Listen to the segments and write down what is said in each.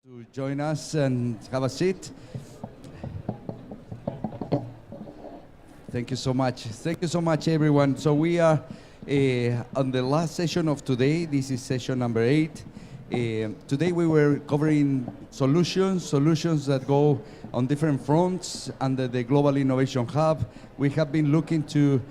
to join us and have a seat. Thank you so much. Thank you so much, everyone. So we are on the last session of today. This is session number 8. Today we were covering solutions that go on different fronts under the Global Innovation Hub. We have been looking to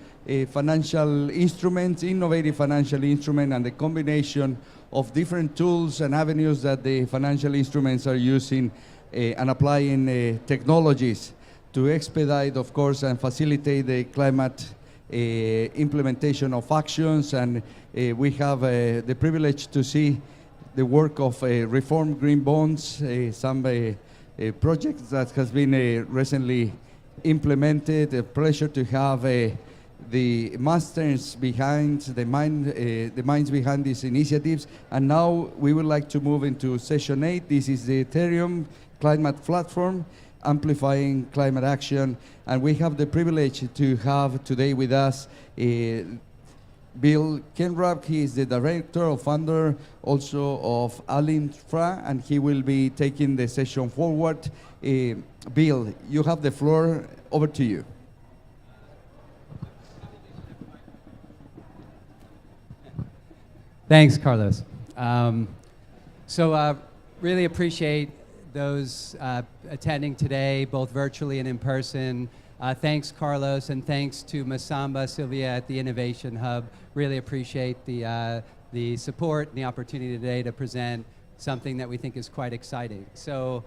financial instruments, innovative financial instruments, and the combination of different tools and avenues that the financial instruments are using and applying technologies to expedite, of course, and facilitate the climate implementation of actions. And we have the privilege to see the work of Reform Green Bonds, some projects that has been recently implemented. A pleasure to have the masters behind, the minds behind these initiatives. And now we would like to move into session 8. This is the Ethereum Climate Platform, Amplifying Climate Action. And we have the privilege to have today with us Bill Kentrup. He is the director or founder also of Allinfra, and he will be taking the session forward. Bill, you have the floor. Over to you. Thanks, Carlos. Really appreciate those attending today, both virtually and in person. Thanks, Carlos, and thanks to Masamba, Sylvia at the Innovation Hub. Really appreciate the support and the opportunity today to present something that we think is quite exciting. So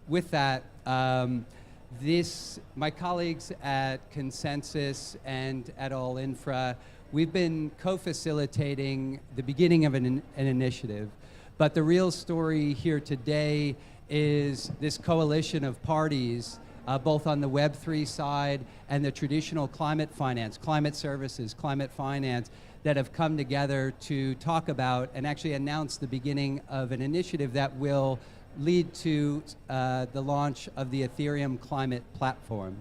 with that, my colleagues at ConsenSys and at Allinfra, we've been co-facilitating the beginning of an initiative, but the real story here today is this coalition of parties, both on the Web3 side and the traditional climate finance, climate services, climate finance, that have come together to talk about and actually announce the beginning of an initiative that will lead to the launch of the Ethereum Climate Platform.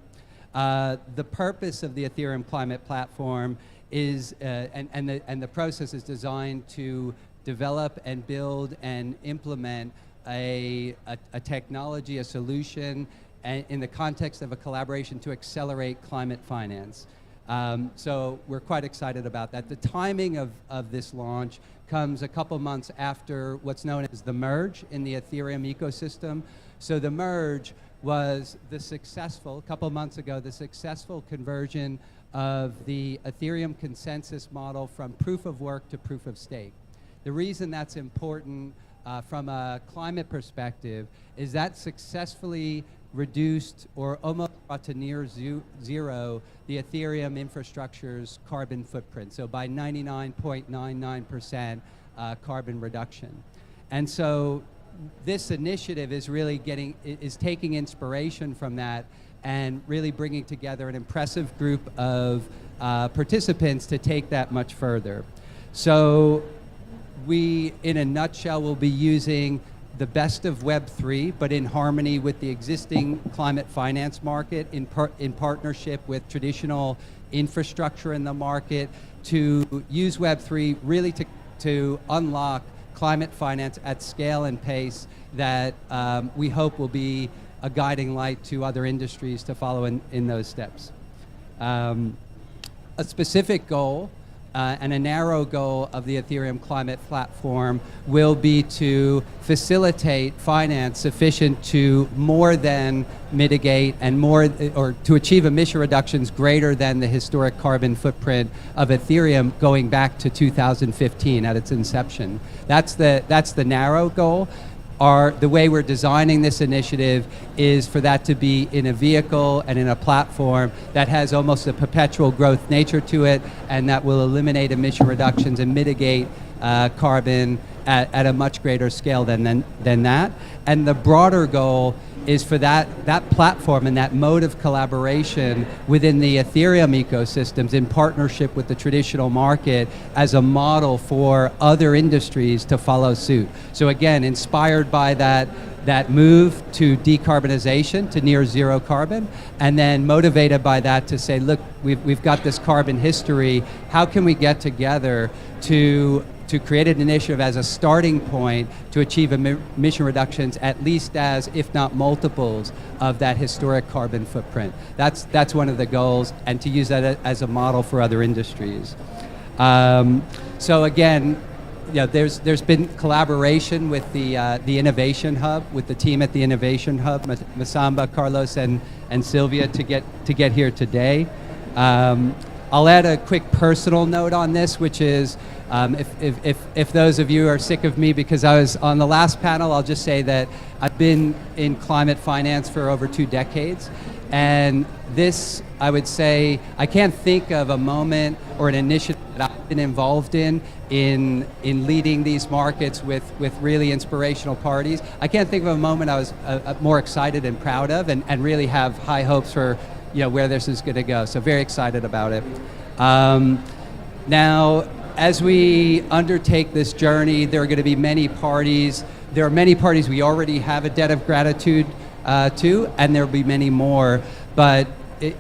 The purpose of the Ethereum Climate Platform is, and the process is designed to develop and build and implement a technology, a solution, in the context of a collaboration to accelerate climate finance. So we're quite excited about that. The timing of this launch comes a couple months after what's known as the merge in the Ethereum ecosystem. So the merge was the successful, a couple months ago, the successful conversion of the Ethereum ConsenSys model from proof of work to proof of stake. The reason that's important from a climate perspective is that successfully reduced or almost brought to near zero the Ethereum infrastructure's carbon footprint, so by 99.99% carbon reduction. And so this initiative is really taking inspiration from that and really bringing together an impressive group of participants to take that much further. So we, in a nutshell, will be using the best of Web3, but in harmony with the existing climate finance market, in partnership with traditional infrastructure in the market, to use Web3 really to unlock climate finance at scale and pace that we hope will be a guiding light to other industries to follow in those steps. A specific goal and a narrow goal of the Ethereum Climate Platform will be to facilitate finance sufficient to more than mitigate and or to achieve emission reductions greater than the historic carbon footprint of Ethereum going back to 2015 at its inception. That's the narrow goal. The way we're designing this initiative is for that to be in a vehicle and in a platform that has almost a perpetual growth nature to it, and that will eliminate emission reductions and mitigate carbon at a much greater scale than that. And the broader goal is for that platform and that mode of collaboration within the Ethereum ecosystems in partnership with the traditional market as a model for other industries to follow suit. So again, inspired by that move to decarbonization, to near zero carbon, and then motivated by that to say, look, we've got this carbon history, how can we get together to to create an initiative as a starting point to achieve emission reductions at least as, if not multiples, of that historic carbon footprint. That's one of the goals, and to use that as a model for other industries. So again, there's been collaboration with the Innovation Hub, with the team at the Innovation Hub, Masamba, Carlos, and Sylvia to get here today. I'll add a quick personal note on this, which is if those of you are sick of me because I was on the last panel, I'll just say that I've been in climate finance for over 2 decades. And this, I would say, I can't think of a moment or an initiative that I've been involved in leading these markets with really inspirational parties. I can't think of a moment I was more excited and proud of, and really have high hopes for where this is going to go. So very excited about it. Now, as we undertake this journey, there are going to be many parties. There are many parties we already have a debt of gratitude to, and there will be many more. But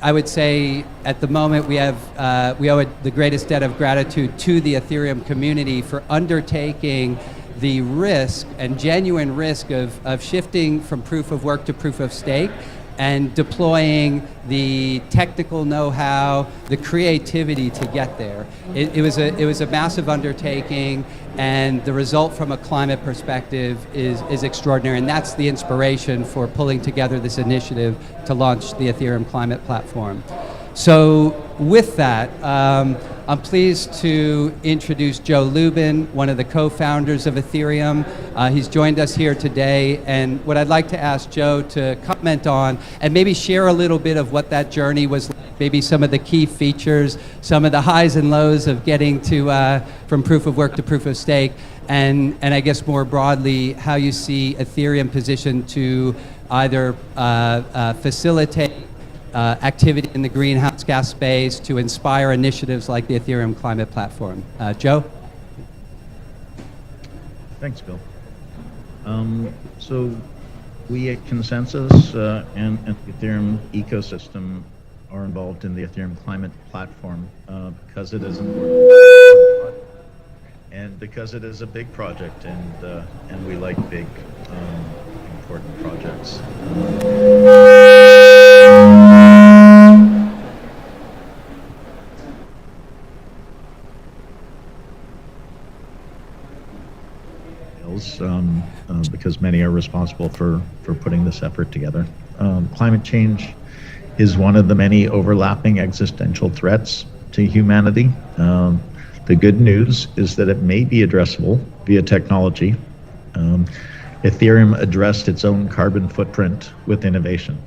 I would say at the moment we owe the greatest debt of gratitude to the Ethereum community for undertaking the risk and genuine risk of shifting from proof of work to proof of stake, and deploying the technical know-how, the creativity to get there. It was a massive undertaking, and the result from a climate perspective is extraordinary, and that's the inspiration for pulling together this initiative to launch the Ethereum Climate Platform. So with that, I'm pleased to introduce Joe Lubin, one of the co-founders of Ethereum. He's joined us here today, and what I'd like to ask Joe to comment on, and maybe share a little bit of what that journey was like, maybe some of the key features, some of the highs and lows of getting to from proof of work to proof of stake, and I guess more broadly, how you see Ethereum positioned to either facilitate activity in the greenhouse gas space, to inspire initiatives like the Ethereum Climate Platform. Joe? Thanks, Bill. So we at ConsenSys and the Ethereum ecosystem are involved in the Ethereum Climate Platform because it is important and because it is a big project, and we like big, important projects. Because many are responsible for putting this effort together. Climate change is one of the many overlapping existential threats to humanity. The good news is that it may be addressable via technology. Ethereum addressed its own carbon footprint with innovation.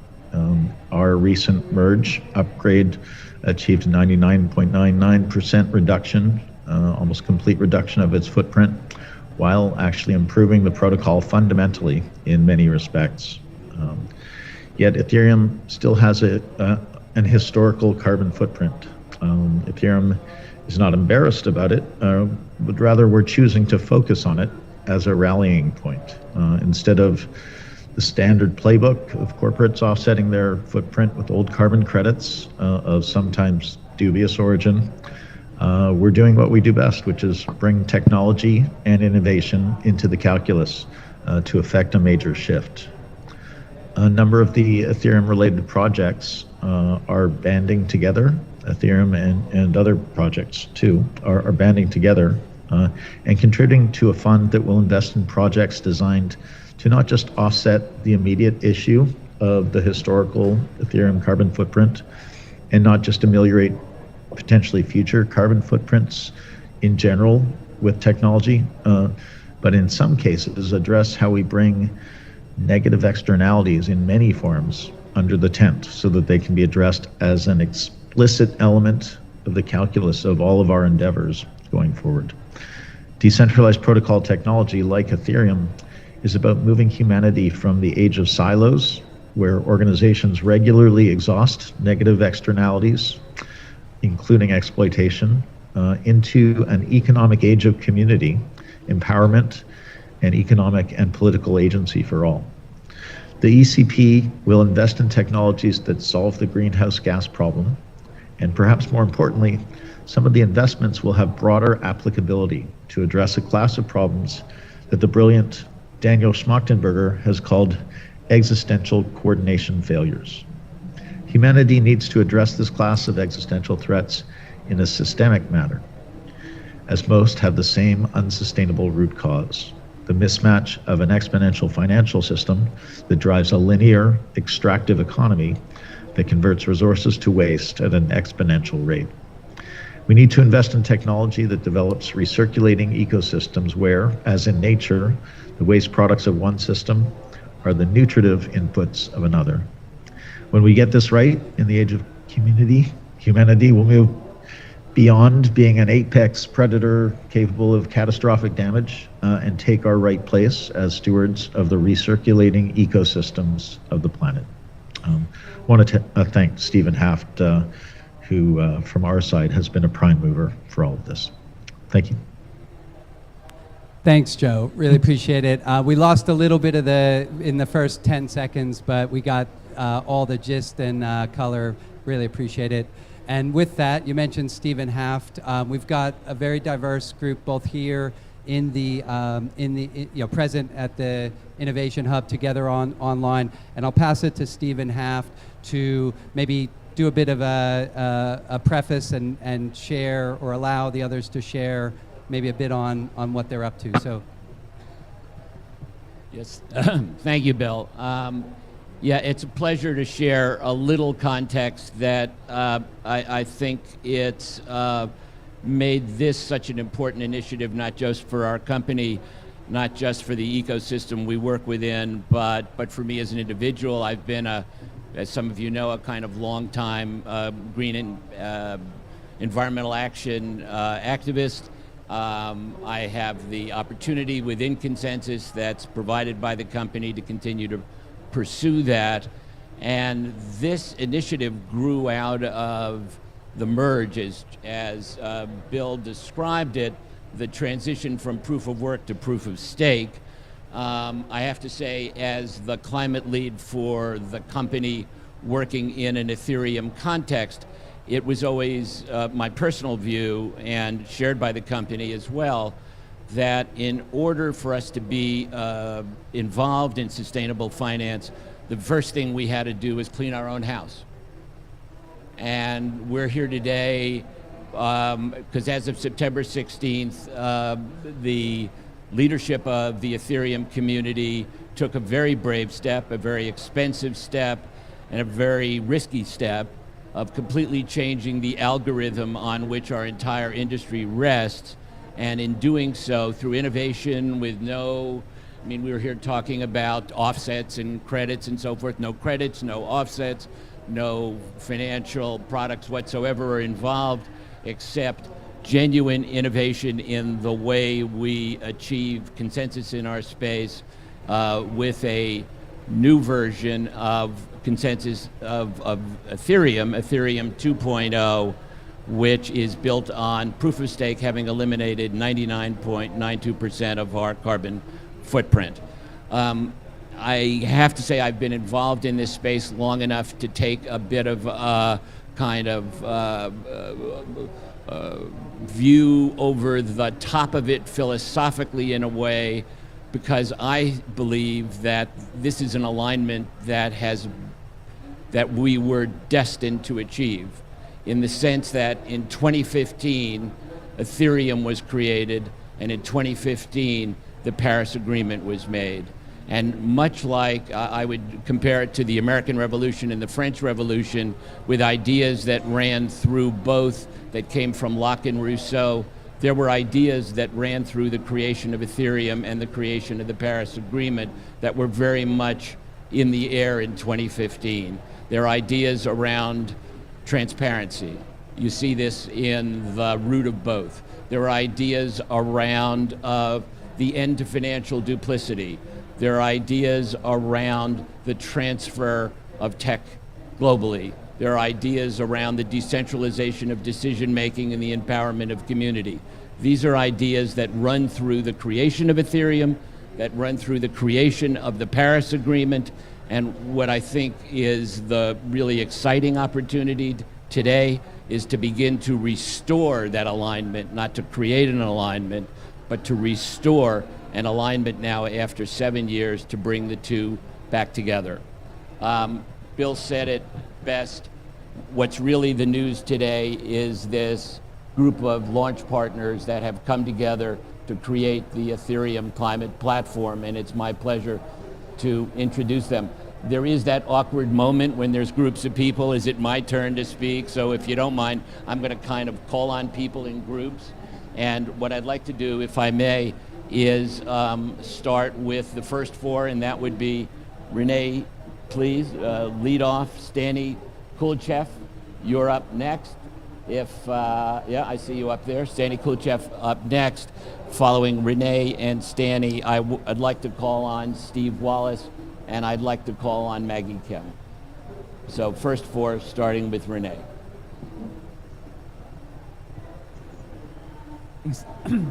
Our recent merge upgrade achieved a 99.99% reduction, almost complete reduction of its footprint, while actually improving the protocol fundamentally in many respects. Yet Ethereum still has an historical carbon footprint. Ethereum is not embarrassed about it, but rather we're choosing to focus on it as a rallying point. Instead of the standard playbook of corporates offsetting their footprint with old carbon credits of sometimes dubious origin, we're doing what we do best, which is bring technology and innovation into the calculus to effect a major shift. A number of the Ethereum-related projects are banding together. Ethereum and other projects too are banding together and contributing to a fund that will invest in projects designed to not just offset the immediate issue of the historical Ethereum carbon footprint, and not just ameliorate potentially future carbon footprints in general with technology, but in some cases address how we bring negative externalities in many forms under the tent so that they can be addressed as an explicit element of the calculus of all of our endeavors going forward. Decentralized protocol technology like Ethereum is about moving humanity from the age of silos, where organizations regularly exhaust negative externalities, including exploitation, into an economic age of community, empowerment, and economic and political agency for all. The ECP will invest in technologies that solve the greenhouse gas problem And perhaps more importantly, some of the investments will have broader applicability to address a class of problems that the brilliant Daniel Schmachtenberger has called existential coordination failures. Humanity needs to address this class of existential threats in a systemic manner, as most have the same unsustainable root cause: the mismatch of an exponential financial system that drives a linear, extractive economy that converts resources to waste at an exponential rate. We need to invest in technology that develops recirculating ecosystems where, as in nature, the waste products of one system are the nutritive inputs of another. When we get this right, in the age of humanity will move beyond being an apex predator capable of catastrophic damage and take our right place as stewards of the recirculating ecosystems of the planet. I want to thank Stephen Haft, who from our side has been a prime mover for all of this. Thank you. Thanks, Joe. Really appreciate it. We lost a little bit of in the first 10 seconds, but we got all the gist and color. Really appreciate it. And with that, you mentioned Stephen Haft. We've got a very diverse group, both here in the present at the Innovation Hub, together online. And I'll pass it to Stephen Haft to maybe do a bit of a preface and share, or allow the others to share maybe a bit on what they're up to. So, yes, thank you, Bill. Yeah, it's a pleasure to share a little context that I think it's made this such an important initiative, not just for our company, not just for the ecosystem we work within, but for me as an individual. I've been, as some of you know, a kind of long-time green and environmental action activist. I have the opportunity within ConsenSys that's provided by the company to continue to pursue that. And this initiative grew out of the merge, as Bill described it, the transition from proof of work to proof of stake. I have to say, as the climate lead for the company working in an Ethereum context, it was always my personal view, and shared by the company as well, that in order for us to be involved in sustainable finance, the first thing we had to do was clean our own house. And we're here today because as of September 16th, the leadership of the Ethereum community took a very brave step, a very expensive step, and a very risky step of completely changing the algorithm on which our entire industry rests. And in doing so, through innovation with we were here talking about offsets and credits and so forth. No credits, no offsets, no financial products whatsoever are involved, except genuine innovation in the way we achieve consensus in our space with a new version of consensus of Ethereum 2.0, which is built on proof of stake, having eliminated 99.92% of our carbon footprint. I have to say I've been involved in this space long enough to take a bit of a kind of view over the top of it philosophically, in a way, because I believe that this is an alignment that we were destined to achieve, in the sense that in 2015, Ethereum was created, and in 2015, the Paris Agreement was made. And much like I would compare it to the American Revolution and the French Revolution, with ideas that ran through both, that came from Locke and Rousseau, there were ideas that ran through the creation of Ethereum and the creation of the Paris Agreement that were very much in the air in 2015. There are ideas around transparency. You see this in the root of both. There are ideas around the end to financial duplicity. There are ideas around the transfer of tech globally. There are ideas around the decentralization of decision-making and the empowerment of community. These are ideas that run through the creation of Ethereum, that run through the creation of the Paris Agreement, and what I think is the really exciting opportunity today is to begin to restore that alignment, not to create an alignment, but to restore an alignment now after 7 years to bring the two back together. Bill said it best. What's really the news today is this group of launch partners that have come together to create the Ethereum Climate Platform, and it's my pleasure to introduce them. There is that awkward moment when there's groups of people. Is it my turn to speak? So if you don't mind, I'm going to kind of call on people in groups. And what I'd like to do, if I may, is start with the first four, and that would be Rene, please, lead off. Stani, Kulechov, you're up next. Yeah, I see you up there. Stani Kulechov up next. Following Rene and Stani, I'd like to call on Steve Wallace, and I'd like to call on Maggie Kim. So first four, starting with Rene.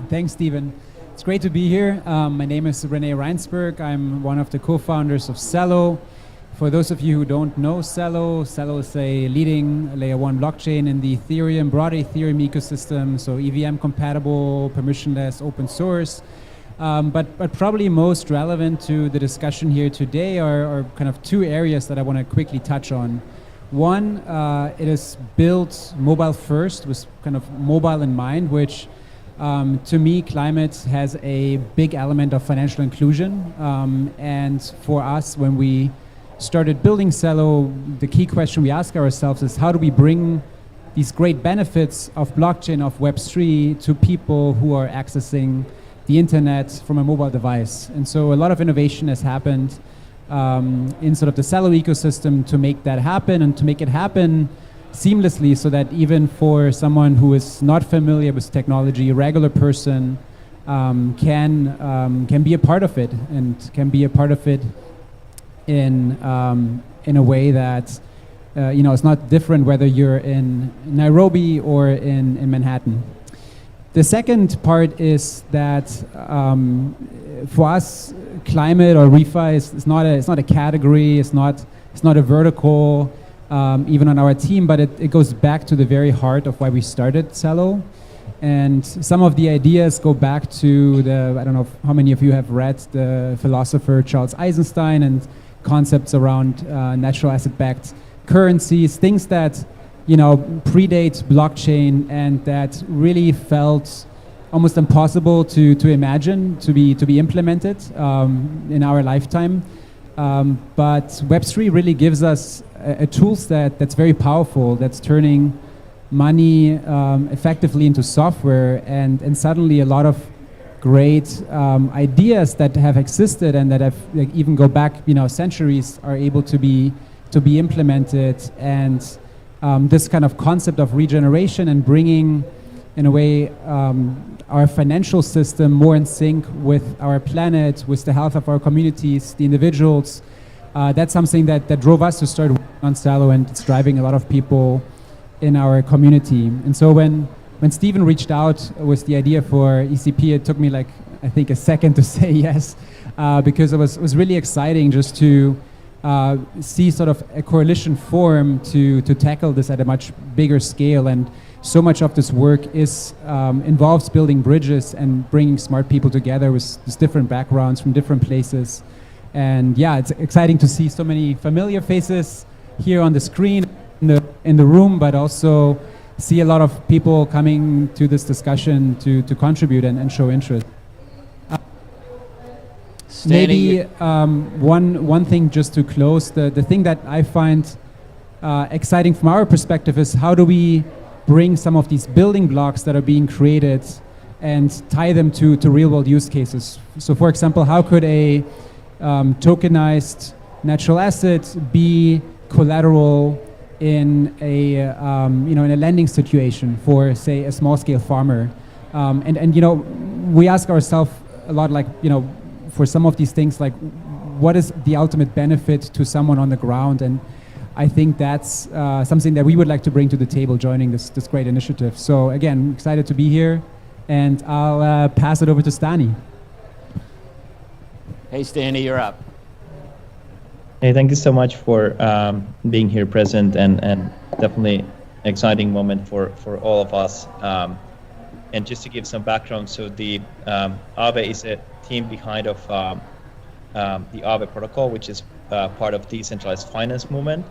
Thanks, Stephen. It's great to be here. My name is Rene Reinsberg. I'm one of the co-founders of Celo. For those of you who don't know Celo, Celo is a leading layer 1 blockchain in the broader Ethereum ecosystem, so EVM compatible, permissionless, open source. But probably most relevant to the discussion here today are kind of two areas that I want to quickly touch on. One, it is built mobile first, with kind of mobile in mind, which to me, climate has a big element of financial inclusion. And for us, when we started building Celo, the key question we ask ourselves is how do we bring these great benefits of blockchain, of Web3 to people who are accessing the internet from a mobile device? And so a lot of innovation has happened in sort of the Celo ecosystem to make that happen, and to make it happen seamlessly, so that even for someone who is not familiar with technology, a regular person can be a part of it, and can be a part of it in a way that it's not different whether you're in Nairobi or in Manhattan. The second part is that for us, climate or refi is not a category. It's not a vertical, even on our team. But it goes back to the very heart of why we started Celo. And some of the ideas go back to I don't know how many of you have read the philosopher Charles Eisenstein and concepts around natural asset-backed currencies, things that predate blockchain and that really felt almost impossible to imagine to be implemented in our lifetime. But Web3 really gives us a tool set that's very powerful, that's turning money effectively into software, and suddenly a lot of great ideas that have existed and that have even go back centuries are able to be implemented. And this kind of concept of regeneration and bringing, in a way, our financial system more in sync with our planet, with the health of our communities, the individuals, that's something that drove us to start working on Celo, and it's driving a lot of people in our community. And so when Stephen reached out with the idea for ECP, it took me I think a second to say yes, because it was really exciting just to see sort of a coalition form to tackle this at a much bigger scale. And so much of this work involves building bridges and bringing smart people together with different backgrounds from different places. And yeah, it's exciting to see so many familiar faces here on the screen in the room, but also see a lot of people coming to this discussion to contribute and show interest. Maybe one thing just to close, the thing that I find exciting from our perspective is how do we bring some of these building blocks that are being created and tie them to real world use cases. So for example, how could a tokenized natural asset be collateral in a in a lending situation for, say, a small scale farmer? And we ask ourselves a lot, for some of these things, what is the ultimate benefit to someone on the ground? And I think that's something that we would like to bring to the table, joining this great initiative. So again, excited to be here, and I'll pass it over to Stani. Hey, Stani, you're up. Hey, thank you so much for being here present, and definitely exciting moment for all of us. And just to give some background, so the AAVE is a team behind of the AAVE protocol, which is part of decentralized finance movement.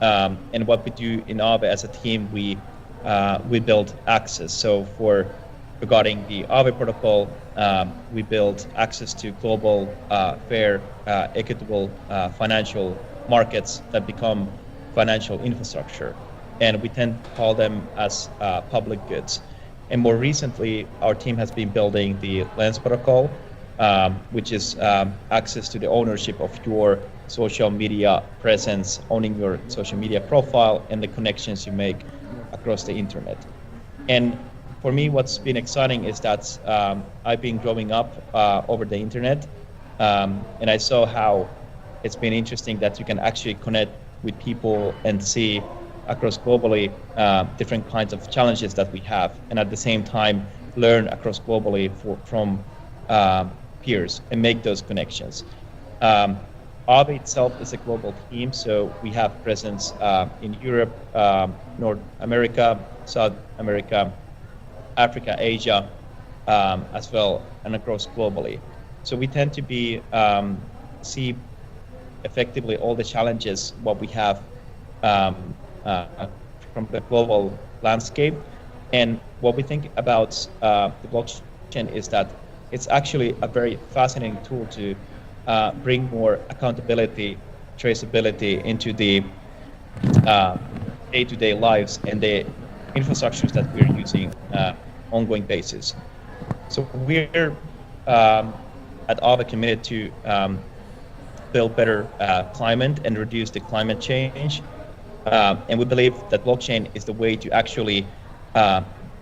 And what we do in AAVE as a team, we build access. So regarding the AAVE protocol, we build access to global, fair, equitable financial markets that become financial infrastructure. And we tend to call them as public goods. And more recently, our team has been building the Lens protocol, which is access to the ownership of your social media presence, owning your social media profile and the connections you make across the internet. And for me, what's been exciting is that I've been growing up over the internet, and I saw how it's been interesting that you can actually connect with people and see across globally different kinds of challenges that we have, and at the same time learn across globally from peers and make those connections. AAVE itself is a global team, so we have presence in Europe, North America, South America, Africa, Asia, as well, and across globally. So we tend to be see effectively all the challenges what we have from the global landscape. And what we think about the blockchain is that it's actually a very fascinating tool to bring more accountability, traceability into the day-to-day lives and the infrastructures that we're using ongoing basis. So we're at AAVE committed to build better climate and reduce the climate change. And we believe that blockchain is the way to actually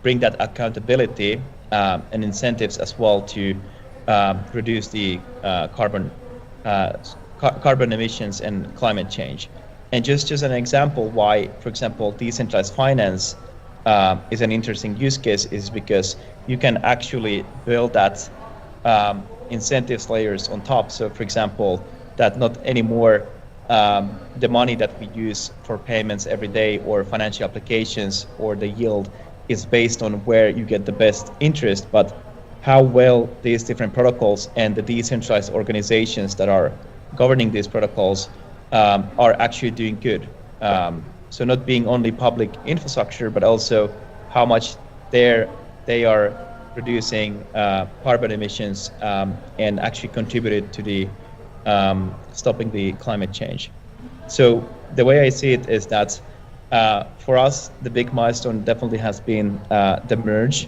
bring that accountability and incentives as well to reduce the carbon emissions and climate change. And just an example why, for example, decentralized finance is an interesting use case is because you can actually build that incentives layers on top. So for example, that not anymore the money that we use for payments every day or financial applications or the yield is based on where you get the best interest, but how well these different protocols and the decentralized organizations that are governing these protocols are actually doing good. So not being only public infrastructure, but also how much they are reducing carbon emissions and actually contributed to the stopping the climate change. So the way I see it is that for us, the big milestone definitely has been the merge,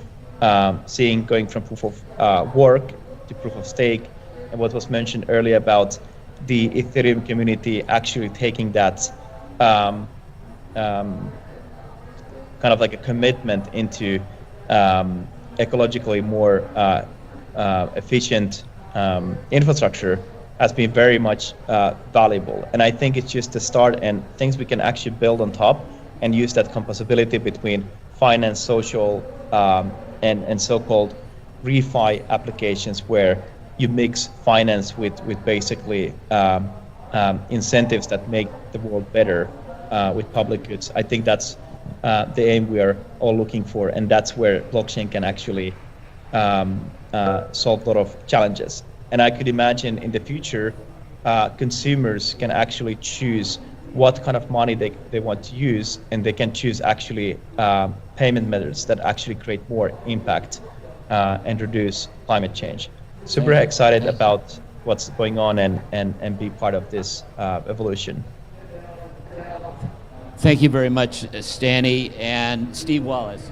seeing going from proof of work to proof of stake, and what was mentioned earlier about the Ethereum community actually taking that kind of like a commitment into ecologically more efficient infrastructure has been very much valuable. And I think it's just the start and things we can actually build on top and use that composability between finance, social, and so-called refi applications where you mix finance with basically incentives that make the world better with public goods. I think that's the aim we are all looking for, and that's where blockchain can actually solve a lot of challenges. And I could imagine in the future, consumers can actually choose what kind of money they want to use, and they can choose actually payment methods that actually create more impact and reduce climate change. Super excited about what's going on and be part of this evolution. Thank you very much, Stani. And Steve Wallace.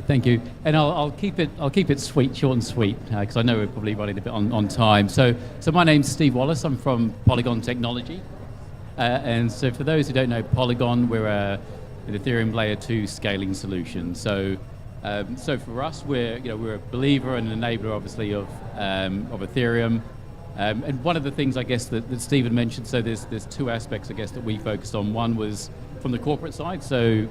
Thank you, and I'll keep it sweet, short and sweet, because I know we're probably running a bit on time. So my name's Steve Wallace. I'm from Polygon Technology, and so for those who don't know Polygon, we're an Ethereum layer 2 scaling solution. So for us, we're a believer and an enabler, obviously, of Ethereum. And one of the things I guess that Stephen mentioned. So there's two aspects I guess that we focused on. One was from the corporate side, so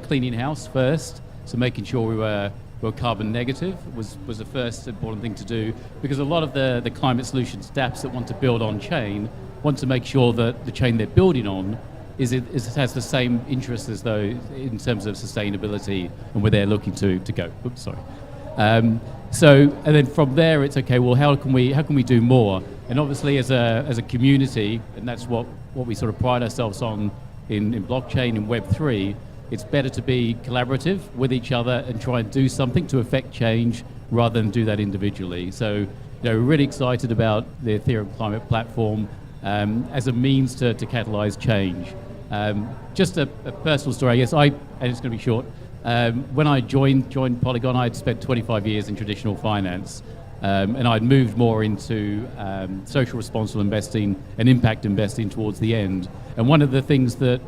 cleaning house first. So making sure we were carbon negative was the first important thing to do, because a lot of the climate solutions dApps that want to build on chain want to make sure that the chain they're building on has the same interests as those in terms of sustainability and where they're looking to go. Oops, sorry. So, and then from there, it's okay. Well, how can we do more? And obviously, as a community, and that's what we sort of pride ourselves on in blockchain and Web3. It's better to be collaborative with each other and try and do something to affect change rather than do that individually. So, we're really excited about the Ethereum Climate Platform as a means to catalyze change. Just a personal story, I guess. And it's going to be short. When I joined Polygon, I'd spent 25 years in traditional finance, and I'd moved more into social responsible investing and impact investing towards the end. And one of the things that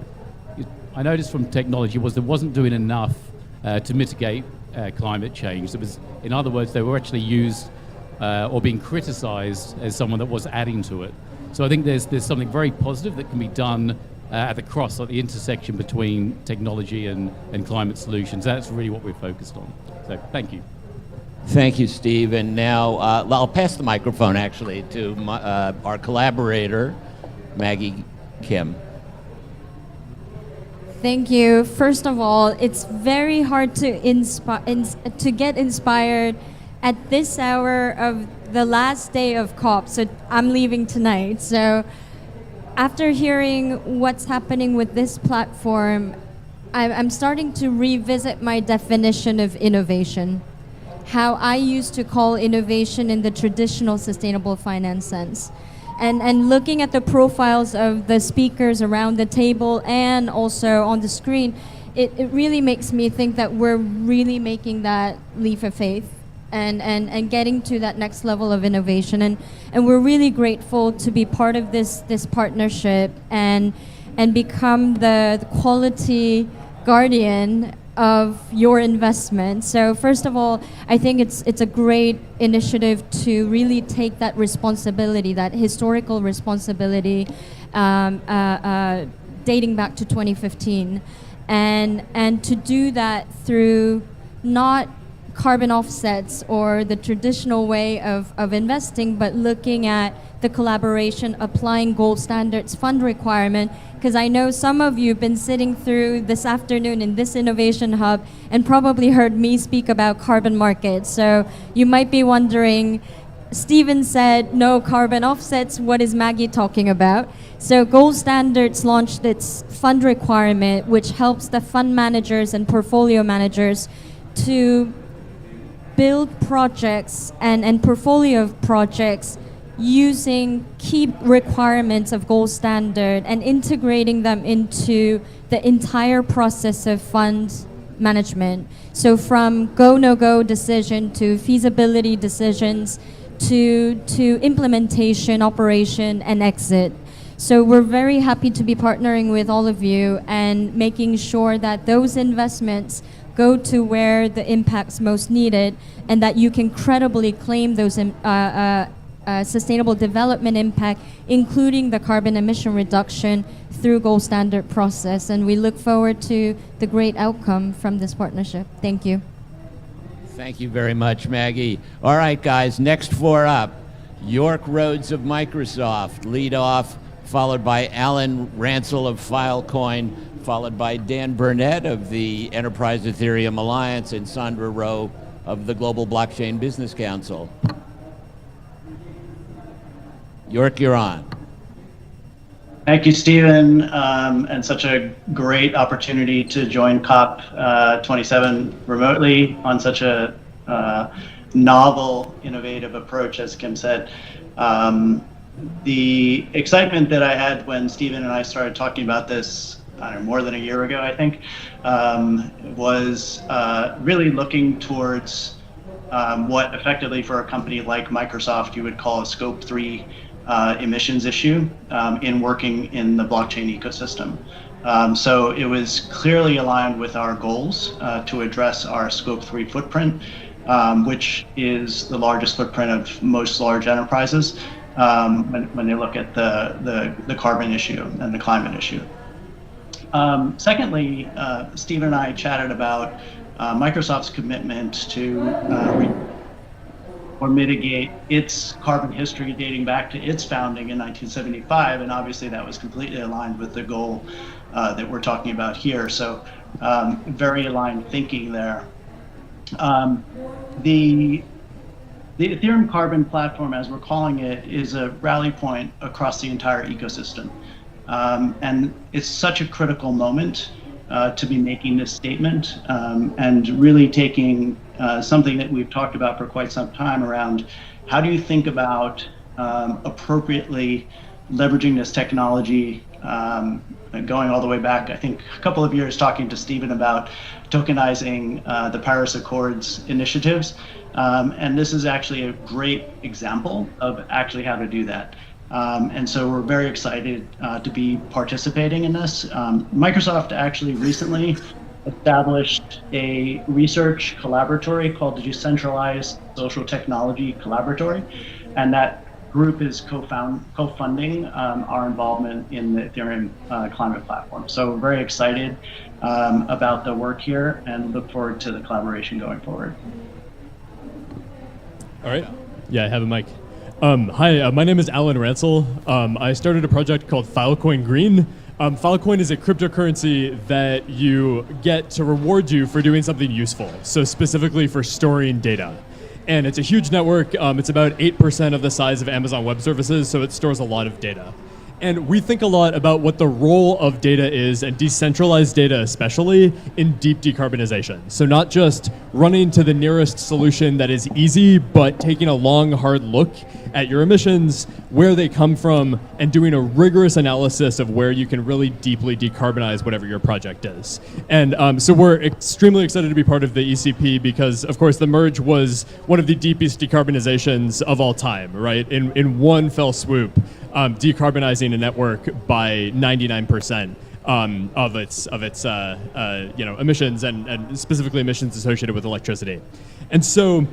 I noticed from technology was it wasn't doing enough to mitigate climate change. In other words, they were actually used or being criticized as someone that was adding to it. So I think there's something very positive that can be done at the intersection between technology and climate solutions. That's really what we're focused on. So thank you. Thank you, Steve. And now I'll pass the microphone actually to our collaborator, Maggie Kim. Thank you. First of all, it's very hard to get inspired at this hour of the last day of COP. So I'm leaving tonight. So after hearing what's happening with this platform, I'm starting to revisit my definition of innovation. How I used to call innovation in the traditional sustainable finance sense. And looking at the profiles of the speakers around the table and also on the screen, it really makes me think that we're really making that leap of faith and getting to that next level of innovation. And we're really grateful to be part of this partnership and become the quality guardian of your investment. So first of all, I think it's a great initiative to really take that responsibility, that historical responsibility, dating back to 2015, and to do that through not carbon offsets or the traditional way of investing, but looking at the collaboration, applying gold standards fund requirement, because I know some of you have been sitting through this afternoon in this innovation hub and probably heard me speak about carbon markets. So you might be wondering, Stephen said no carbon offsets, what is Maggie talking about? So Gold Standards launched its fund requirement, which helps the fund managers and portfolio managers to build projects and portfolio of projects using key requirements of Gold Standard and integrating them into the entire process of fund management. So from go, no-go decision to feasibility decisions to implementation, operation, and exit. So we're very happy to be partnering with all of you and making sure that those investments go to where the impact's most needed and that you can credibly claim those sustainable development impact, including the carbon emission reduction through Gold Standard process. And we look forward to the great outcome from this partnership. Thank you. Thank you very much, Maggie. All right, guys, next four up, Yorke Rhodes of Microsoft, lead off, followed by Alan Ransil of FILECOIN, followed by Dan Burnett of the Enterprise Ethereum Alliance, and Sandra Rowe of the Global Blockchain Business Council. Yorke, you're on. Thank you, Stephen, and such a great opportunity to join COP27 remotely on such a novel, innovative approach, as Kim said. The excitement that I had when Stephen and I started talking about this, I don't know, more than a year ago, I think, was really looking towards what effectively for a company like Microsoft you would call a Scope 3 emissions issue in working in the blockchain ecosystem. So it was clearly aligned with our goals to address our Scope 3 footprint, which is the largest footprint of most large enterprises when they look at the carbon issue and the climate issue. Secondly, Steve and I chatted about Microsoft's commitment to or mitigate its carbon history dating back to its founding in 1975, and obviously that was completely aligned with the goal that we're talking about here. So very aligned thinking there. The Ethereum Carbon Platform, as we're calling it, is a rally point across the entire ecosystem. And it's such a critical moment to be making this statement and really taking something that we've talked about for quite some time around how do you think about appropriately leveraging this technology, going all the way back, I think, a couple of years talking to Stephen about tokenizing the Paris Accords initiatives. And this is actually a great example of actually how to do that. And so we're very excited to be participating in this. Microsoft actually recently established a research collaboratory called the Decentralized Social Technology Collaboratory. And that group is co-funding our involvement in the Ethereum Climate Platform. So we're very excited about the work here and look forward to the collaboration going forward. All right. Yeah, I have a mic. Hi, my name is Ransil. I started a project called FILECOIN Green. FILECOIN is a cryptocurrency that you get to reward you for doing something useful, so specifically for storing data. And it's a huge network. It's about 8% of the size of Amazon Web Services, so it stores a lot of data. And we think a lot about what the role of data is, and decentralized data especially, in deep decarbonization. So not just running to the nearest solution that is easy, but taking a long, hard look at your emissions, where they come from, and doing a rigorous analysis of where you can really deeply decarbonize whatever your project is. And so we're extremely excited to be part of the ECP because, of course, the merge was one of the deepest decarbonizations of all time, right? In one fell swoop, decarbonizing a network by 99% of its emissions and specifically emissions associated with electricity. And so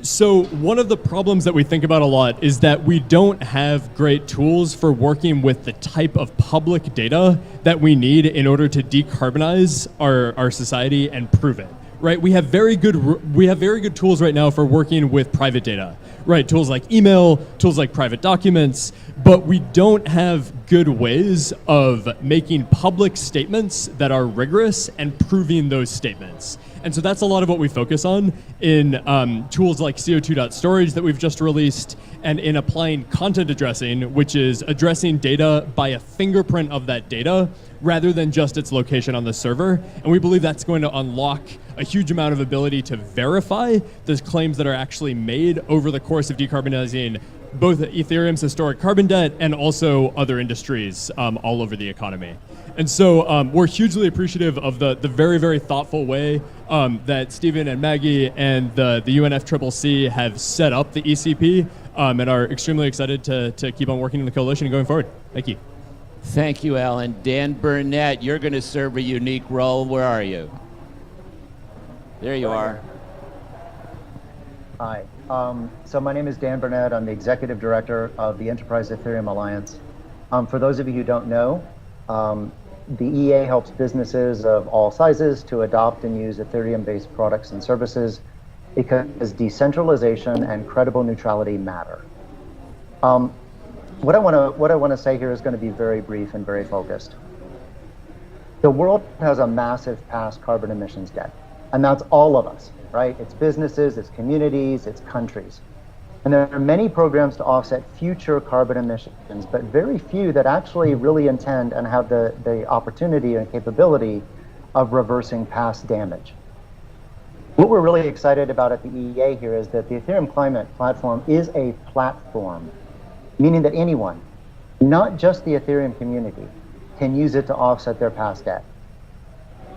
so one of the problems that we think about a lot is that we don't have great tools for working with the type of public data that we need in order to decarbonize our society and prove it. Right, we have very good tools right now for working with private data, right? Tools like email, tools like private documents, but we don't have good ways of making public statements that are rigorous and proving those statements. And so that's a lot of what we focus on in tools like CO2.storage that we've just released, and in applying content addressing, which is addressing data by a fingerprint of that data rather than just its location on the server. And we believe that's going to unlock a huge amount of ability to verify those claims that are actually made over the course of decarbonizing both Ethereum's historic carbon debt and also other industries all over the economy. And so we're hugely appreciative of the very, very thoughtful way that Stephen and Maggie and the UNFCCC have set up the ECP and are extremely excited to keep on working in the coalition and going forward. Thank you. Thank you, Alan. Dan Burnett, you're going to serve a unique role. Where are you? There you are. Hi. So my name is Dan Burnett. I'm the Executive Director of the Enterprise Ethereum Alliance. For those of you who don't know, the EA helps businesses of all sizes to adopt and use Ethereum-based products and services because decentralization and credible neutrality matter. What I want to say here is going to be very brief and very focused. The world has a massive past carbon emissions debt, and that's all of us, right? It's businesses, it's communities, it's countries. And there are many programs to offset future carbon emissions, but very few that actually really intend and have the opportunity and capability of reversing past damage. What we're really excited about at the EEA here is that the Ethereum Climate Platform is a platform, meaning that anyone, not just the Ethereum community, can use it to offset their past debt.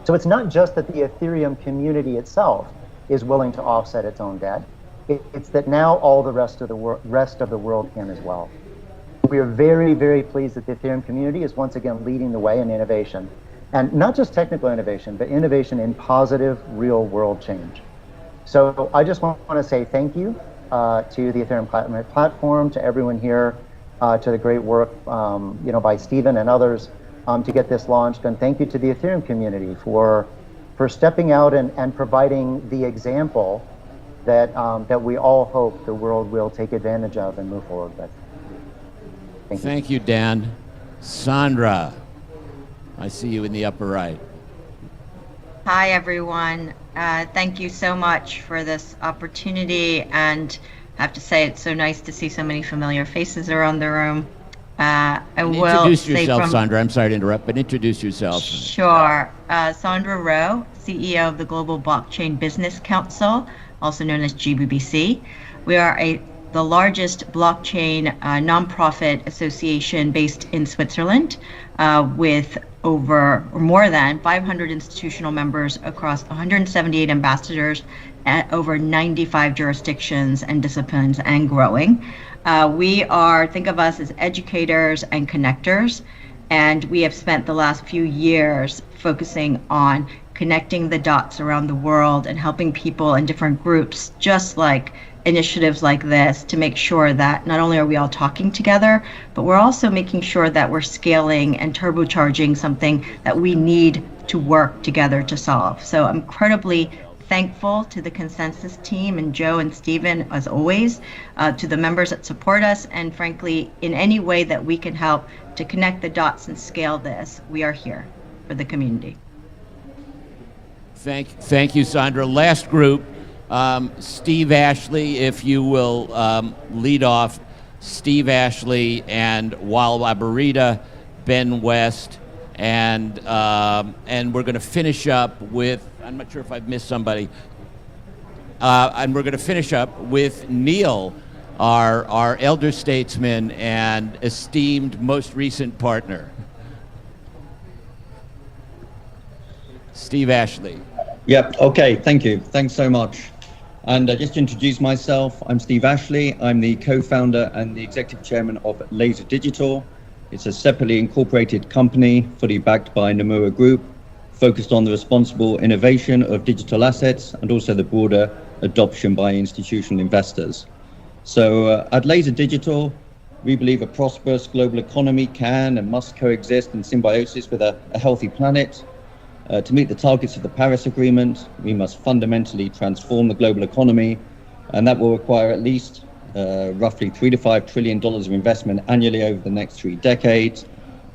So it's not just that the Ethereum community itself is willing to offset its own debt. It's that now all the rest of the world can as well. We are very, very pleased that the Ethereum community is once again leading the way in innovation. And not just technical innovation, but innovation in positive, real world change. So I just want to say thank you to the Ethereum Climate Platform, to everyone here, to the great work by Stephen and others to get this launched. And thank you to the Ethereum community for stepping out and providing the example that, that we all hope the world will take advantage of and move forward with. Thank you, Dan. Sandra, I see you in the upper right. Hi, everyone. Thank you so much for this opportunity, and I have to say it's so nice to see so many familiar faces around the room. Introduce yourself, Sandra. I'm sorry to interrupt, but introduce yourself. Sure. Sandra Rowe, CEO of the Global Blockchain Business Council, also known as GBBC. We are the largest blockchain nonprofit association based in Switzerland, with more than 500 institutional members across 178 ambassadors at over 95 jurisdictions and disciplines, and growing. Think of us as educators and connectors, and we have spent the last few years focusing on connecting the dots around the world and helping people in different groups, just like initiatives like this, to make sure that not only are we all talking together, but we're also making sure that we're scaling and turbocharging something that we need to work together to solve. So I'm incredibly thankful to the ConsenSys team and Joe and Stephen, as always, to the members that support us, and frankly, in any way that we can help to connect the dots and scale this, we are here for the community. Thank you, Sandra. Last group, Steve Ashley, if you will lead off. Steve Ashley and Wallace, Ben West, and we're going to finish up with, I'm not sure if I've missed somebody, and we're going to finish up with Neil, our elder statesman and esteemed most recent partner. Steve Ashley. Yep, okay, thank you. Thanks so much. And just to introduce myself, I'm Steve Ashley. I'm the co-founder and the executive chairman of Laser Digital. It's a separately incorporated company, fully backed by Nomura Group, focused on the responsible innovation of digital assets and also the broader adoption by institutional investors. So at Laser Digital, we believe a prosperous global economy can and must coexist in symbiosis with a healthy planet. To meet the targets of the Paris Agreement, we must fundamentally transform the global economy, and that will require at least roughly $3 to $5 trillion of investment annually over the next 3 decades.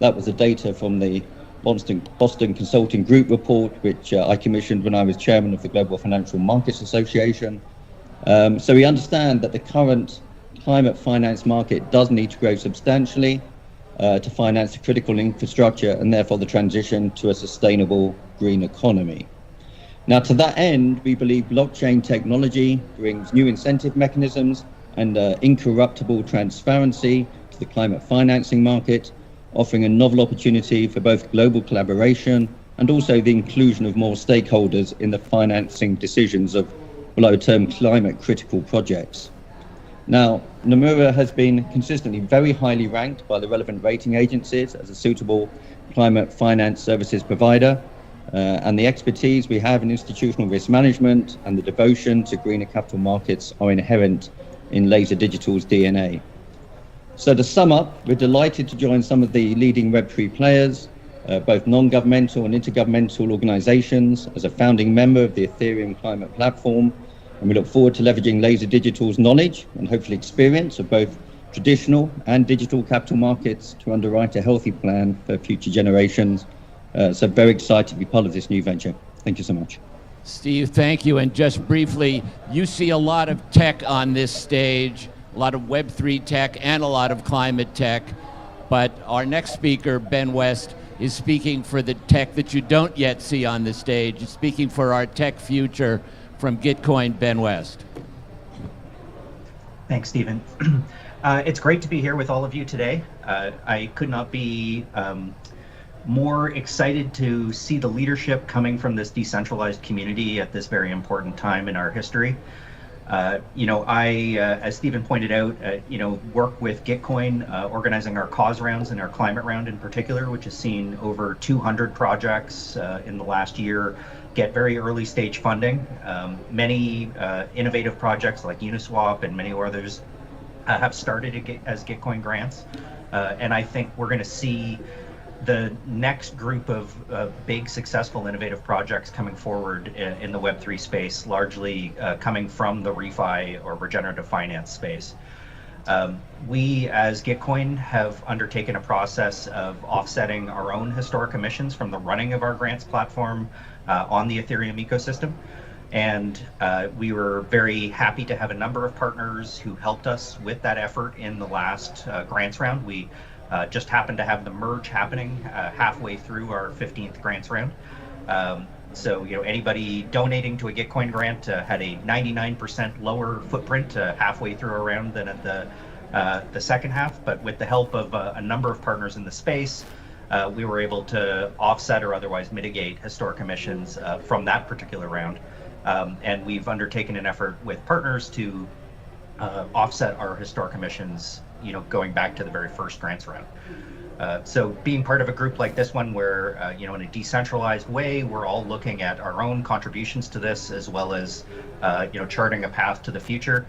That was the data from the Boston Consulting Group report, which I commissioned when I was chairman of the Global Financial Markets Association. So we understand that the current climate finance market does need to grow substantially to finance the critical infrastructure and therefore the transition to a sustainable green economy. Now, to that end, we believe blockchain technology brings new incentive mechanisms and incorruptible transparency to the climate financing market, offering a novel opportunity for both global collaboration and also the inclusion of more stakeholders in the financing decisions of below-term climate critical projects. Now, Nomura has been consistently very highly ranked by the relevant rating agencies as a suitable climate finance services provider, and the expertise we have in institutional risk management and the devotion to greener capital markets are inherent in Laser Digital's DNA. So to sum up, we're delighted to join some of the leading Web3 players, both non-governmental and intergovernmental organizations, as a founding member of the Ethereum Climate Platform. And we look forward to leveraging Laser Digital's knowledge and hopefully experience of both traditional and digital capital markets to underwrite a healthy plan for future generations. So very excited to be part of this new venture. Thank you so much. Steve, thank you. And just briefly, you see a lot of tech on this stage, a lot of Web3 tech and a lot of climate tech. But our next speaker, Ben West, is speaking for the tech that you don't yet see on the stage. He's speaking for our tech future. From Gitcoin, Ben West. Thanks, Stephen. It's great to be here with all of you today. I could not be more excited to see the leadership coming from this decentralized community at this very important time in our history. I, as Stephen pointed out, work with Gitcoin, organizing our cause rounds and our climate round in particular, which has seen over 200 projects in the last year get very early stage funding. Many innovative projects like Uniswap and many others have started as Gitcoin grants. And I think we're going to see the next group of big, successful, innovative projects coming forward in the Web3 space, largely coming from the refi or regenerative finance space. We, as Gitcoin, have undertaken a process of offsetting our own historic emissions from the running of our grants platform on the Ethereum ecosystem. And we were very happy to have a number of partners who helped us with that effort in the last grants round. We just happened to have the merge happening halfway through our 15th grants round. So, anybody donating to a Gitcoin grant had a 99% lower footprint halfway through a round than at the second half. But with the help of a number of partners in the space, we were able to offset or otherwise mitigate historic emissions from that particular round. And we've undertaken an effort with partners to offset our historic emissions, going back to the very first grants round. So being part of a group like this one where, in a decentralized way, we're all looking at our own contributions to this, as well as, charting a path to the future,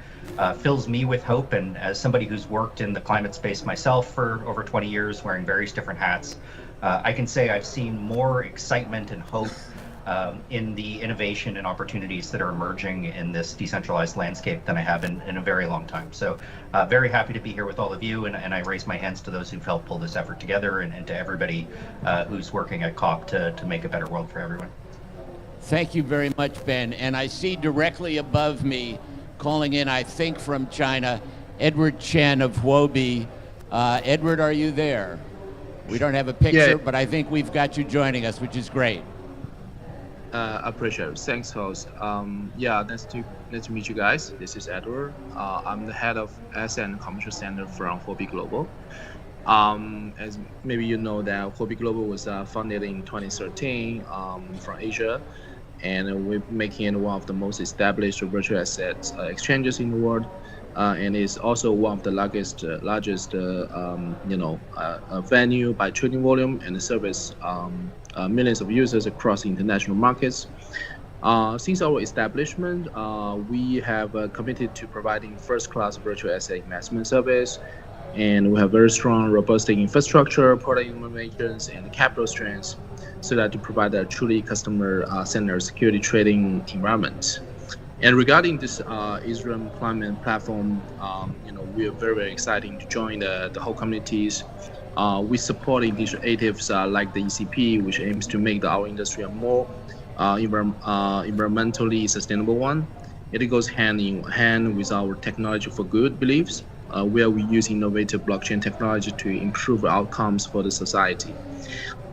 fills me with hope. And as somebody who's worked in the climate space myself for over 20 years, wearing various different hats, I can say I've seen more excitement and hope in the innovation and opportunities that are emerging in this decentralized landscape than I have in a very long time. So very happy to be here with all of you, and I raise my hands to those who've helped pull this effort together, and to everybody who's working at COP to make a better world for everyone. Thank you very much, Ben. And I see directly above me, calling in, I think from China, Edward Chen of Huobi. Edward, are you there? We don't have a picture, but I think we've got you joining us, which is great. Appreciate it. Thanks, host. Nice to meet you guys. This is Edward. I'm the head of Asset and Commercial Center from Huobi Global. As maybe you know, that Huobi Global was founded in 2013 from Asia, and we're making it one of the most established virtual assets exchanges in the world, and it's also one of the largest venue by trading volume and service millions of users across international markets. Since our establishment, we have committed to providing first-class virtual asset investment service, and we have very strong, robust infrastructure, product innovations, and capital strengths, so that to provide a truly customer-centered security trading environment. And regarding this Ethereum Climate Platform, we are very, very excited to join the whole communities. We support initiatives like the ECP, which aims to make our industry a more environmentally sustainable one. It goes hand in hand with our technology for good beliefs, where we use innovative blockchain technology to improve outcomes for the society.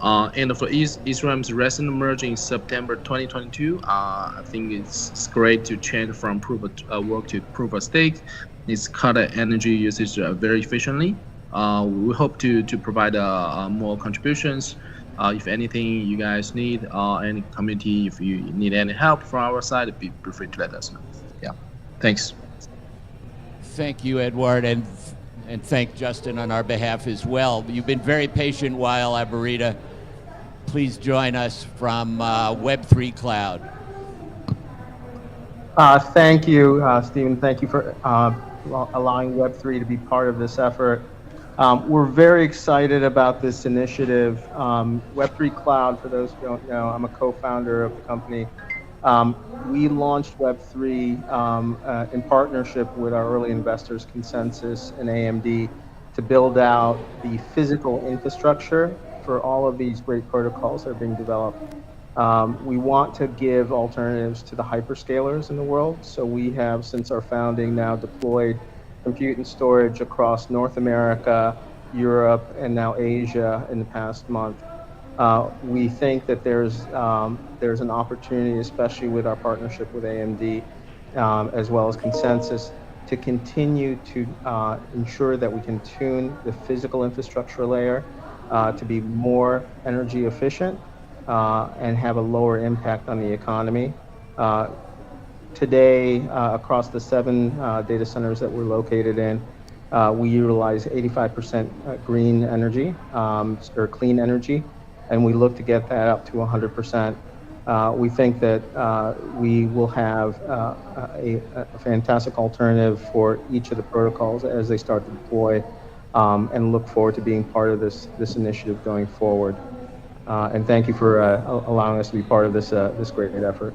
And for Ethereum's recent merge in September 2022, I think it's great to change from proof of work to proof of stake. It's cut energy usage very efficiently. We hope to provide more contributions. If anything you guys need, any community, if you need any help from our side, be free to let us know. Yeah, thanks. Thank you, Edward, and thank Justin on our behalf as well. You've been very patient while, Aburita. Please join us from Web3 Cloud. Thank you, Stephen. Thank you for allowing Web3 to be part of this effort. We're very excited about this initiative. Web3 Cloud, for those who don't know, I'm a co-founder of the company. We launched Web3 in partnership with our early investors, ConsenSys and AMD, to build out the physical infrastructure for all of these great protocols that are being developed. We want to give alternatives to the hyperscalers in the world. So we have, since our founding, now deployed compute and storage across North America, Europe, and now Asia in the past month. We think that there's an opportunity, especially with our partnership with AMD, as well as ConsenSys, to continue to ensure that we can tune the physical infrastructure layer to be more energy efficient and have a lower impact on the economy. Today, across the 7 data centers that we're located in, we utilize 85% green energy, or clean energy, and we look to get that up to 100%. We think that we will have a fantastic alternative for each of the protocols as they start to deploy and look forward to being part of this initiative going forward. And thank you for allowing us to be part of this great effort.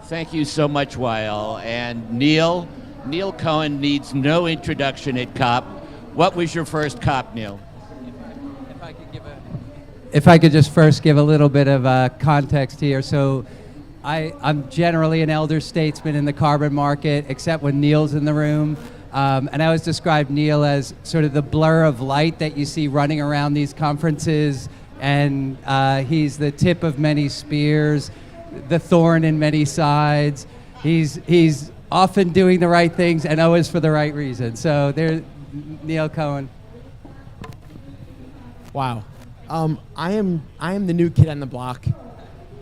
Thank you so much, Wael. And Neil Cohn needs no introduction at COP. What was your first COP, Neil? If I could just first give a little bit of context here. So I'm generally an elder statesman in the carbon market, except when Neil's in the room. And I always describe Neil as sort of the blur of light that you see running around these conferences. And he's the tip of many spears, the thorn in many sides. He's often doing the right things and always for the right reason. So there's Neil Cohn. Wow. I am the new kid on the block.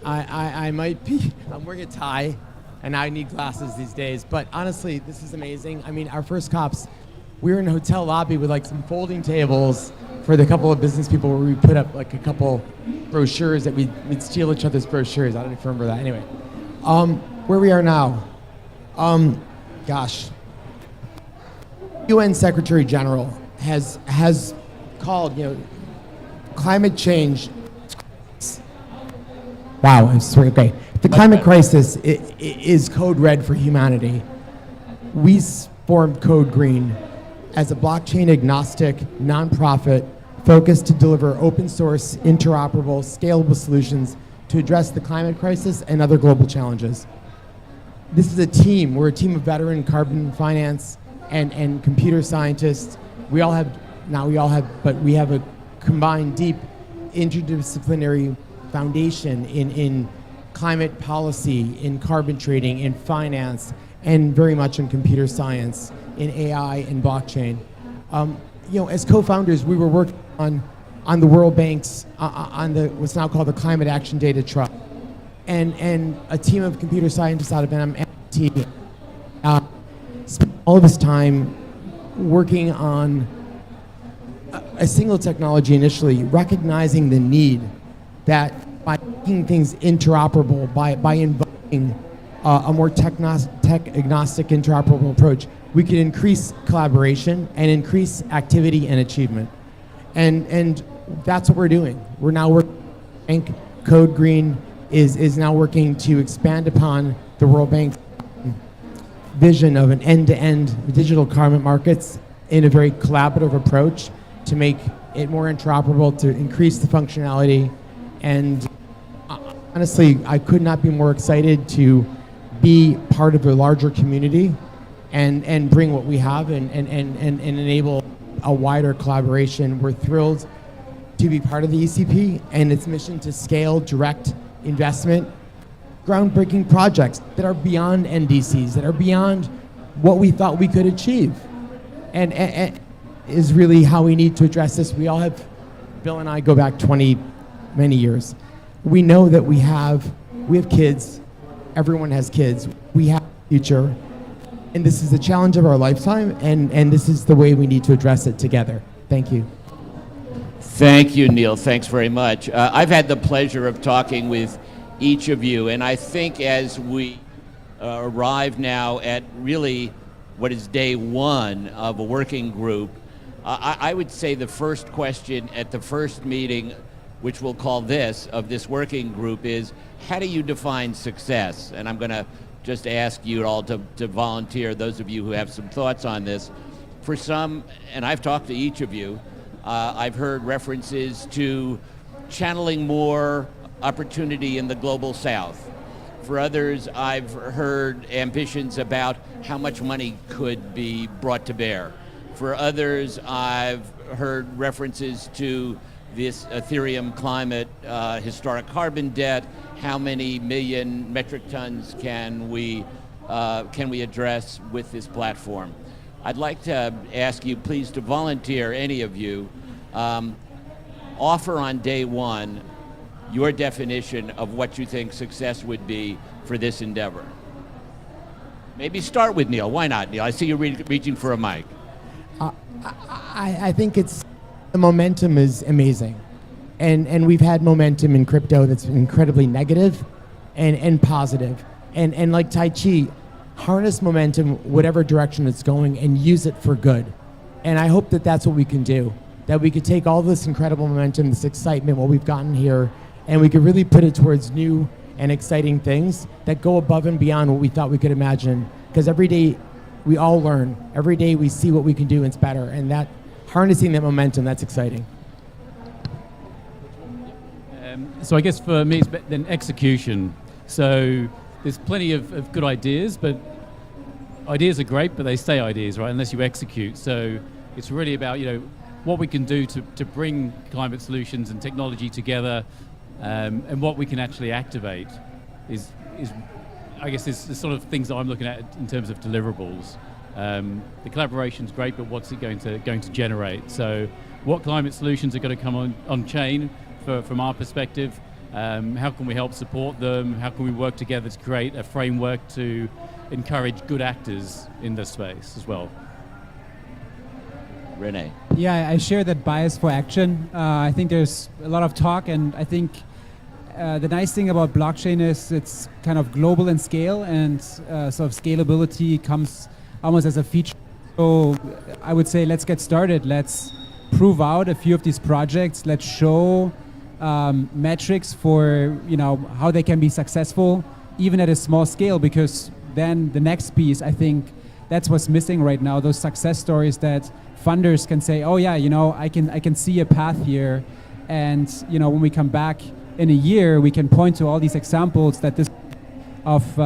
I might be. I'm wearing a tie, and I need glasses these days. But honestly, this is amazing. I mean, our first COPs, we were in a hotel lobby with like some folding tables for the couple of business people where we put up like a couple brochures that we'd steal each other's brochures. I don't even remember that. Anyway, where we are now, gosh, UN Secretary General has called, climate change. Wow, I'm sorry. Okay, the climate crisis is code red for humanity. We formed Code Green as a blockchain agnostic nonprofit focused to deliver open source, interoperable, scalable solutions to address the climate crisis and other global challenges. This is a team. We're a team of veteran carbon finance and computer scientists. We have a combined deep interdisciplinary foundation in climate policy, in carbon trading, in finance, and very much in computer science, in AI and blockchain. As co-founders, we were working on the World Bank's on what's now called the Climate Action Data Trust, and a team of computer scientists out of MIT spent all of this time working on a single technology initially, recognizing the need that by making things interoperable, by involving a more tech-agnostic interoperable approach, we could increase collaboration and increase activity and achievement. And that's what we're doing. We're now working, Code Green is now working to expand upon the World Bank's vision of an end-to-end digital carbon markets in a very collaborative approach to make it more interoperable, to increase the functionality. And honestly, I could not be more excited to be part of a larger community and bring what we have and enable a wider collaboration. We're thrilled to be part of the ECP and its mission to scale direct investment, groundbreaking projects that are beyond NDCs, that are beyond what we thought we could achieve. And is really how we need to address this. We all have, Bill and I go back many years. We know that we have kids, everyone has kids, we have a future, and this is the challenge of our lifetime, and this is the way we need to address it together. Thank you. Thank you, Neil. Thanks very much. I've had the pleasure of talking with each of you, and I think as we arrive now at really what is day one of a working group, I would say the first question at the first meeting, which we'll call this, of this working group is, how do you define success? And I'm going to just ask you all to volunteer, those of you who have some thoughts on this. For some, and I've talked to each of you, I've heard references to channeling more opportunity in the global south. For others, I've heard ambitions about how much money could be brought to bear. For others, I've heard references to this Ethereum climate historic carbon debt. How many million metric tons can we address with this platform? I'd like to ask you please to volunteer, any of you, offer on day one your definition of what you think success would be for this endeavor. Maybe start with Neil. Why not, Neil? I see you reaching for a mic. I think the momentum is amazing. And we've had momentum in crypto that's incredibly negative and positive. And like Tai Chi, harness momentum whatever direction it's going and use it for good. And I hope that that's what we can do. that we could take all this incredible momentum, this excitement, what we've gotten here, and we could really put it towards new and exciting things that go above and beyond what we thought we could imagine. Because every day we all learn. Every day we see what we can do and it's better. And that harnessing that momentum, that's exciting. So I guess for me, it's then execution. So there's plenty of good ideas, but ideas are great, but they stay ideas, right? Unless you execute. So it's really about, what we can do to bring climate solutions and technology together, and what we can actually activate is I guess, is the sort of things that I'm looking at in terms of deliverables. The collaboration's great, but what's it going to generate? So what climate solutions are going to come on chain from our perspective? How can we help support them? How can we work together to create a framework to encourage good actors in this space as well? Rene. Yeah, I share that bias for action. I think there's a lot of talk, and I think the nice thing about blockchain is it's kind of global in scale, and sort of scalability comes almost as a feature. So I would say let's get started. Let's prove out a few of these projects. Let's show metrics for how they can be successful, even at a small scale, because then the next piece, I think that's what's missing right now, those success stories that funders can say, oh yeah, I can see a path here, and when we come back in a year, we can point to all these examples that this of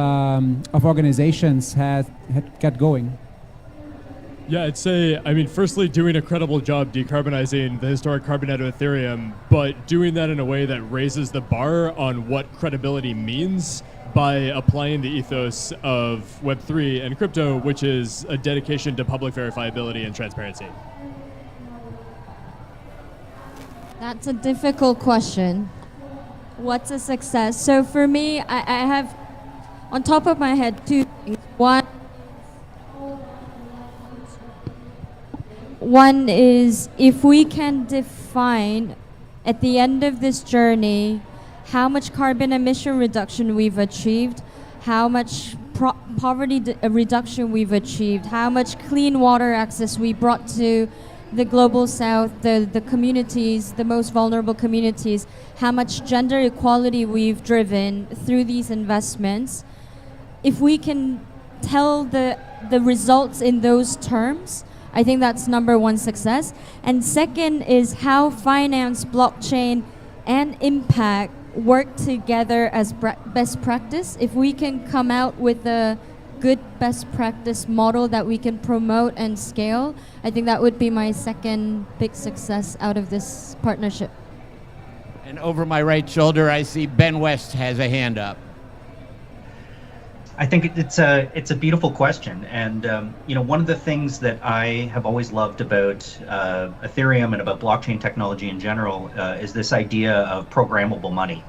organizations had got going. Yeah, I'd say, firstly, doing a credible job decarbonizing the historic carbon out of Ethereum, but doing that in a way that raises the bar on what credibility means by applying the ethos of Web3 and crypto, which is a dedication to public verifiability and transparency. That's a difficult question. What's a success? So for me, I have on top of my head two things. One is if we can define at the end of this journey how much carbon emission reduction we've achieved, how much poverty reduction we've achieved, how much clean water access we brought to the global south, the communities, the most vulnerable communities, how much gender equality we've driven through these investments. If we can tell the results in those terms, I think that's number one success. And second is how finance, blockchain, and impact work together as best practice. If we can come out with a good best practice model that we can promote and scale, I think that would be my second big success out of this partnership. And over my right shoulder, I see Ben West has a hand up. I think it's a beautiful question, and one of the things that I have always loved about Ethereum and about blockchain technology in general is this idea of programmable money.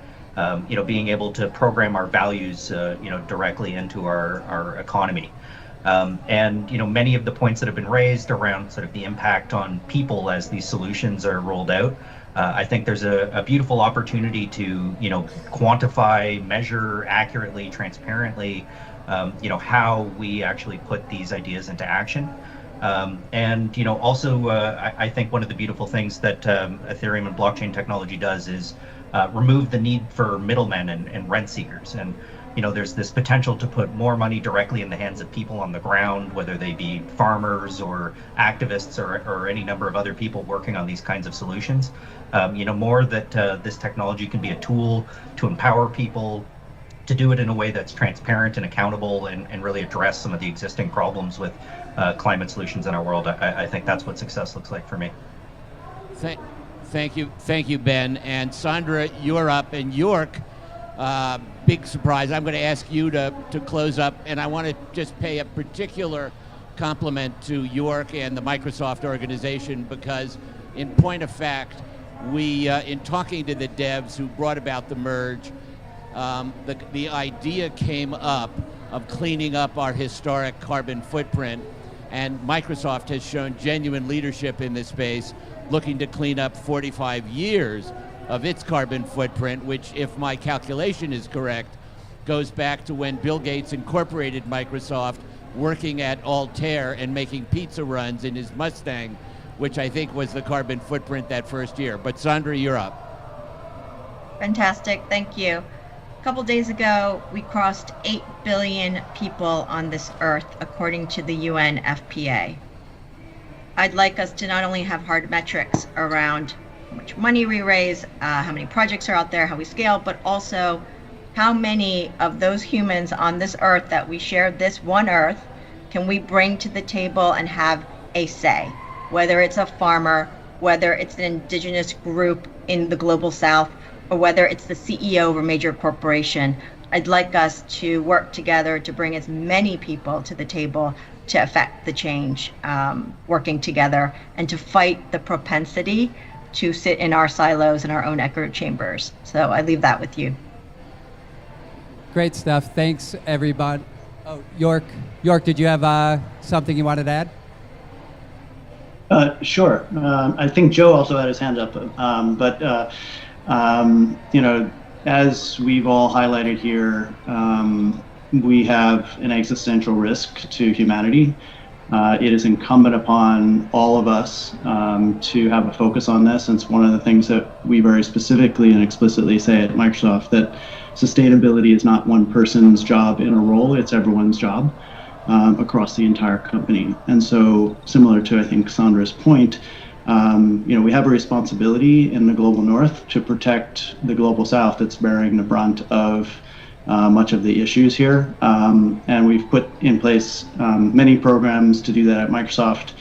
Being able to program our values, directly into our economy. And many of the points that have been raised around sort of the impact on people as these solutions are rolled out. I think there's a beautiful opportunity to, quantify, measure accurately, transparently, how we actually put these ideas into action. And also, I think one of the beautiful things that Ethereum and blockchain technology does is remove the need for middlemen and rent seekers. And there's this potential to put more money directly in the hands of people on the ground, whether they be farmers or activists or any number of other people working on these kinds of solutions. More that this technology can be a tool to empower people to do it in a way that's transparent and accountable and really address some of the existing problems with climate solutions in our world. I think that's what success looks like for me. Thank you, Ben. And Sandra, you're up, and Yorke, big surprise. I'm going to ask you to close up, and I want to just pay a particular compliment to Yorke and the Microsoft organization, because in point of fact, we, in talking to the devs who brought about the merge, the idea came up of cleaning up our historic carbon footprint, and Microsoft has shown genuine leadership in this space, looking to clean up 45 years of its carbon footprint, which, if my calculation is correct, goes back to when Bill Gates incorporated Microsoft, working at Altair and making pizza runs in his Mustang which I think was the carbon footprint that first year. But Sandra, you're up. Fantastic, thank you. A couple days ago, we crossed 8 billion people on this earth, according to the UN FPA. I'd like us to not only have hard metrics around how much money we raise, how many projects are out there, how we scale, but also how many of those humans on this earth that we share this one earth can we bring to the table and have a say, whether it's a farmer, whether it's an indigenous group in the global south, or whether it's the CEO of a major corporation. I'd like us to work together to bring as many people to the table to affect the change, working together, and to fight the propensity to sit in our silos in our own echo chambers. So I leave that with you. Great stuff. Thanks, everybody. Oh, Yorke, did you have something you wanted to add? Sure. I think Joe also had his hand up, you know, as we've all highlighted here, we have an existential risk to humanity. It is incumbent upon all of us to have a focus on this. And it's one of the things that we very specifically and explicitly say at Microsoft, that sustainability is not one person's job in a role, it's everyone's job across the entire company. And so, similar to, I think, Sandra's point, you know, we have a responsibility in the global north to protect the global south that's bearing the brunt of much of the issues here. And we've put in place many programs to do that at Microsoft.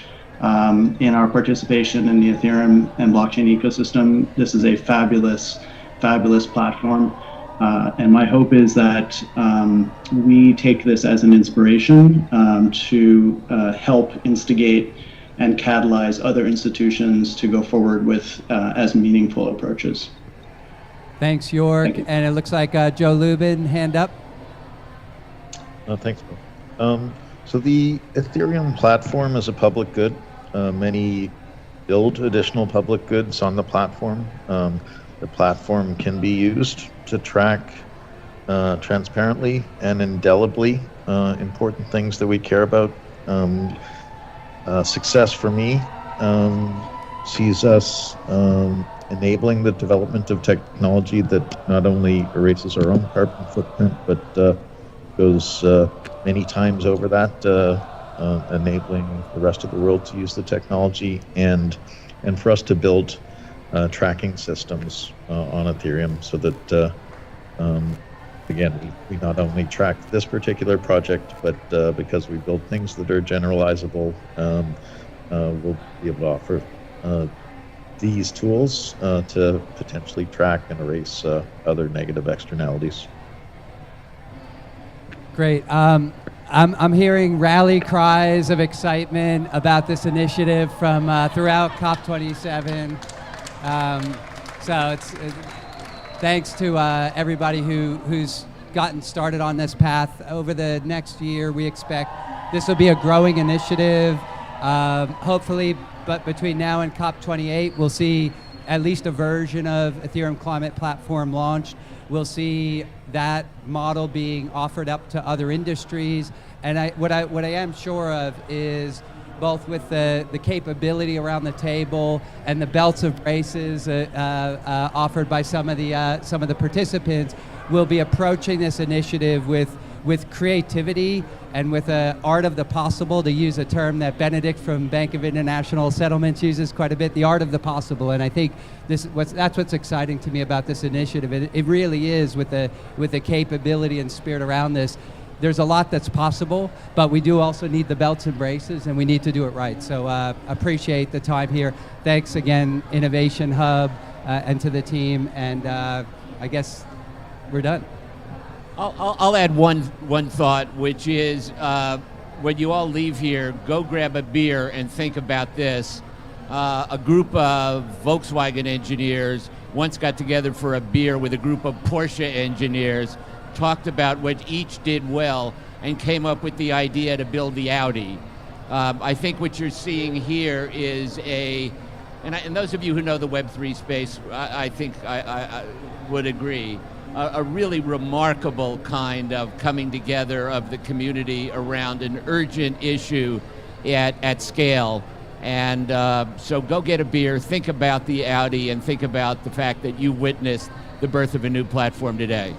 In our participation in the Ethereum and blockchain ecosystem, this is a fabulous, fabulous platform. And my hope is that we take this as an inspiration to help instigate and catalyze other institutions to go forward with as meaningful approaches. Thanks, Yorke. And it looks like Joe Lubin, hand up. Thanks, Bill. So the Ethereum platform is a public good. Many build additional public goods on the platform. The platform can be used to track transparently and indelibly important things that we care about. Success for me sees us enabling the development of technology that not only erases our own carbon footprint, but goes many times over that, enabling the rest of the world to use the technology, and for us to build tracking systems on Ethereum so that, again, we not only track this particular project, but because we build things that are generalizable, we'll be able to offer these tools to potentially track and erase other negative externalities. Great. I'm hearing rally cries of excitement about this initiative from throughout COP27. So thanks to everybody who's gotten started on this path. Over the next year, we expect this will be a growing initiative. Hopefully, but between now and COP28, we'll see at least a version of Ethereum Climate Platform launched. We'll see that model being offered up to other industries. And what I am sure of is both with the capability around the table and the belts of braces offered by some of the participants, we'll be approaching this initiative with creativity and with an art of the possible, to use a term that Benedict from Bank of International Settlements uses quite a bit, the art of the possible. And I think that's what's exciting to me about this initiative. It really is, with the capability and spirit around this. There's a lot that's possible, but we do also need the belts and braces, and we need to do it right. So appreciate the time here. Thanks again, Innovation Hub, and to the team. And I guess we're done. I'll add one thought, which is when you all leave here, go grab a beer and think about this. A group of Volkswagen engineers once got together for a beer with a group of Porsche engineers, talked about what each did well, and came up with the idea to build the Audi. I think what you're seeing here is and those of you who know the Web3 space, I think I would agree, a really remarkable kind of coming together of the community around an urgent issue at scale. And so go get a beer, think about the Audi, and think about the fact that you witnessed the birth of a new platform today.